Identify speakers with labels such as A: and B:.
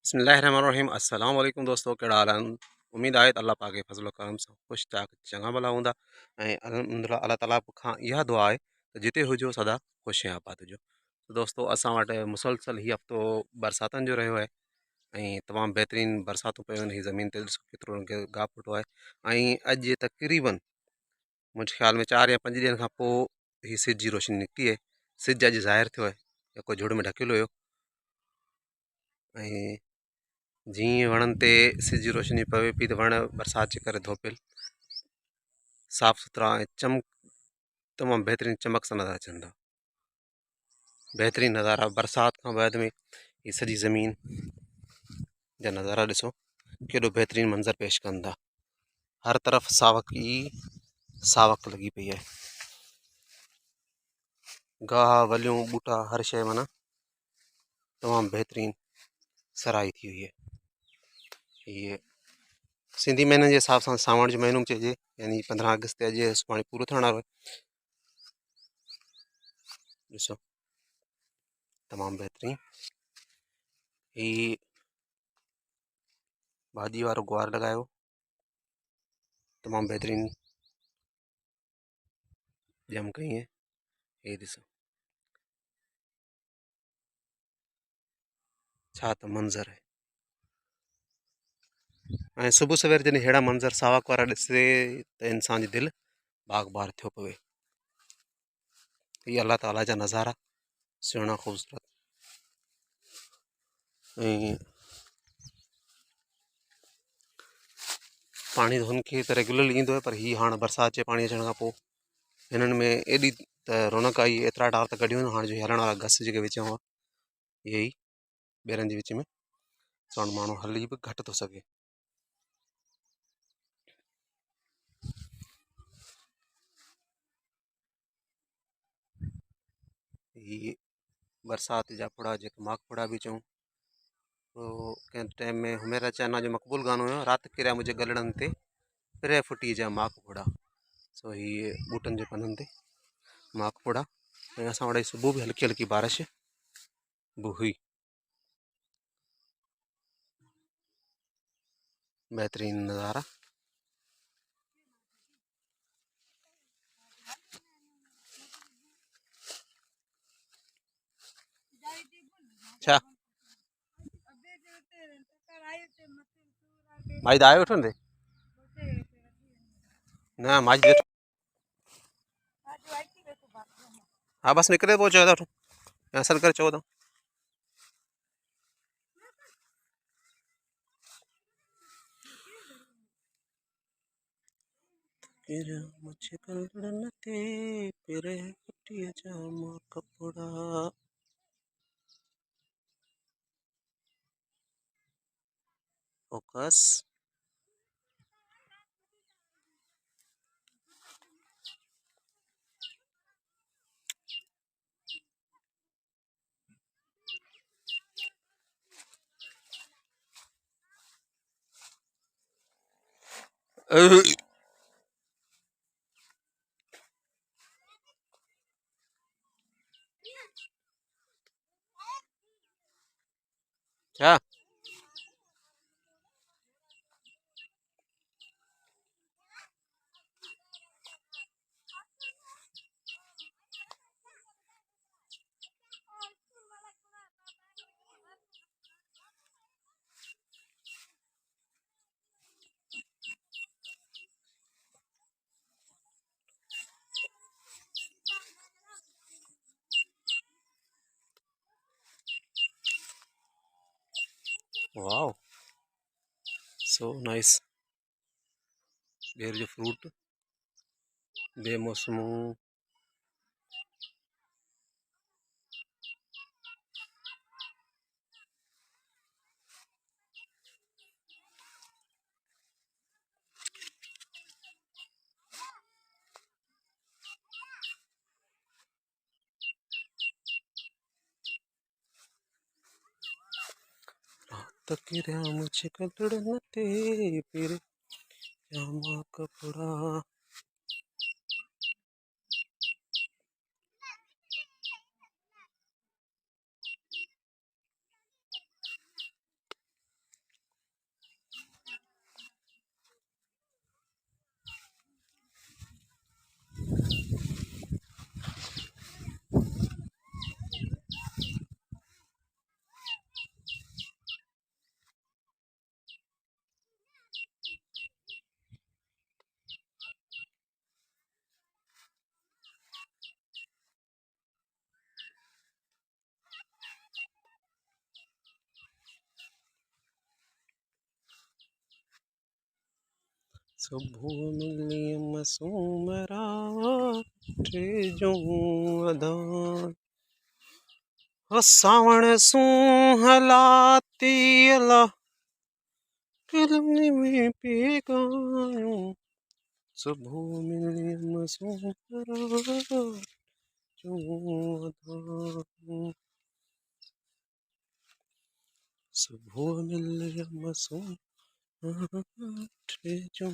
A: बिस्मिल्लाहिर्रहमानिर्रहीम अस्सलाम वालेकुम दोस्तों, कहिड़ा हाल आहिनि। उमेद आहे त अल्लाह पाक जे फज़ल करम सां ख़ुशि चाक चङा भला हूंदा ऐं अल्हम्दुलिल्लाह अल्लाह ताला खां इहा दुआ आहे त जिते हुजो सदा ख़ुशि ऐं आबाद हुजो। त दोस्तों असां वटि मुसलसल हीउ हफ़्तो बरसातनि जो रहियो आहे ऐं तमामु बहितरीनु बरसातूं पियूं आहिनि। हीअ ज़मीन ते ॾिसो केतिरो रंग गाह फुटो आहे ऐं अॼु तक़रीबन मुंहिंजे ख़्याल में 4 या 5 ॾींहंनि खां पोइ हीअ सिज जी रोशनी निकिती आहे। सिज अॼु ज़ाहिर थियो आहे, जेको झुड़ में ढकियलु हुयो ऐं जीअं वणनि ते सिज जी रोशनी पवे पई त वण बरसाति जे करे धोपियल साफ़ सुथरा ऐं तमामु बहितरीनु चमक सां नज़र अचनि था। बहितरीनु नज़ारा बरसाति खां बाद में हीअ सॼी ज़मीन जा नज़ारा ॾिसो केॾो बहितरीनु मंज़र पेश कनि था। हर तरफ़ सावक ई सावक लॻी पई आहे, गाह वलियूं ॿूटा हर शइ माना तमामु बहितरीनु सराही थी हुई आहे। हीअ सिंधी महीननि जे हिसाब सां सावण जो महीनो चइजे, यानी 15 अगस्त ते अॼु सुभाणे पूरो थियण वारो आहे। ॾिसो तमामु बहितरीनु हीअ भाॼी वारो गुआर लॻायो, तमामु बहितरीनु ॼम कई आहे। हे ॾिसो छा त मंज़र आहे। ऐं सुबुह सवेर जॾहिं अहिड़ा मंज़र सावक वारा ॾिसे त इंसान जी दिलि बाग़ बार थियो पवे। हीअ अल्लाह ताला जा नज़ारा सुहिणा ख़ूबसूरत ऐं पाणी त हुनखे त रेगुलरली ईंदो आहे, पर हीअ हाणे बरसाति जे पाणी अचण खां पोइ हिननि में एॾी त रौनक आई, एतिरा डार त कढियूं हाणे जो हलण वारा घस जेके विच हुआ इहे ई ॿेरनि जे विच में चवणु माण्हू हली बि घटि थो सघे। हीअ बरसाति जा फुड़ा जेके मागफुड़ा बि चऊं, कंहिं टाइम में हुमेरा चाइना जो मक़बूल गानो हुयो, राति किरिया मुंहिंजे गलड़नि ते फिरे फुटी जा मागफुड़ा। सो हीअ ॿूटनि जे पननि ते मागफुड़ा ऐं असां वटि सुबुह बि हल्की हल्की बारिश बि हुई। बहितरीनु नज़ारा छा भाई दाए वठंदे न माई हाँ बस निकले पोइ चयो था वठो असल करे चओ था। मुझे गलड़न ते फिरे फुटी जा मागफुड़ा। फोकस क्या वाओ सो नाइस। बेर जो फ्रूट बेमौसमो रात किरिया मुझे गलड़न ते फिरे जा मागफुड़ा। सुबह मिली मसूम रात जो अदान सावण सुहलाती अला फिल्म में पेगायूं सुबह मिली मसूम रात जो अदान सुबह मिली मसूम रात जो